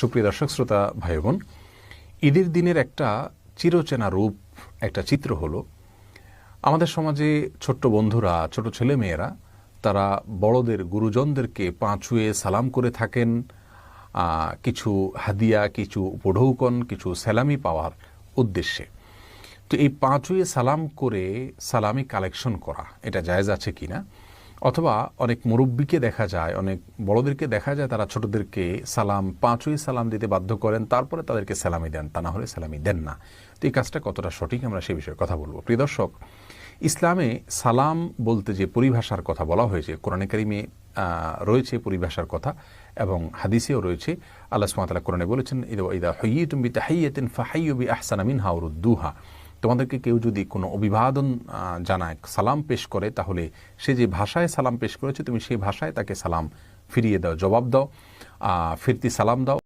সুপ্রিয় দর্শক শ্রোতা ভাই বোন, ঈদের দিনের একটা চিরচেনা রূপ, একটা চিত্র হলো আমাদের সমাজে ছোট্ট বন্ধুরা, ছোট ছেলে মেয়েরা তারা বড়দের, গুরুজনদেরকে পা ছুঁয়ে সালাম করে থাকেন, কিছু হাদিয়া, কিছু উপঢৌকন, কিছু সালামি পাওয়ার উদ্দেশ্যে। তো এই পা ছুঁয়ে সালাম করে সালামি কালেকশন করা এটা জায়েজ আছে কিনা, অথবা অনেক মুরব্বীকে দেখা যায়, অনেক বড়দেরকে দেখা যায় তারা ছোটদেরকে পা ছুঁয়ে সালাম দিতে বাধ্য করেন, তারপরে তাদেরকে সালামি দেন, তা না হলে সালামি দেন না। তো এই কাজটা কতটা সঠিক, আমরা সে বিষয়ে কথা বলবো। প্রিয় দর্শক, ইসলামে সালাম বলতে যে পরিভাষার কথা বলা হয়েছে, কোরআনে কারিমে রয়েছে পরিভাষার কথা এবং হাদিসেও রয়েছে। আল্লাহ সুবহানাহু ওয়া তাআলা কোরআনে বলেছেন, ইদা হুয়িতুম বিতাহিয়াতিন ফাহাইয়ু বিআহসানা মিনহা আও রুদ্দুহা। তোমাদেরকে কেউ যদি কোনো অভিবাদন জানায়, সালাম পেশ করে, তাহলে সে যে ভাষায় সালাম পেশ করেছে তুমি সেই ভাষায় তাকে সালাম ফিরিয়ে দাও, জবাব দাও, ফিরতি সালাম দাও।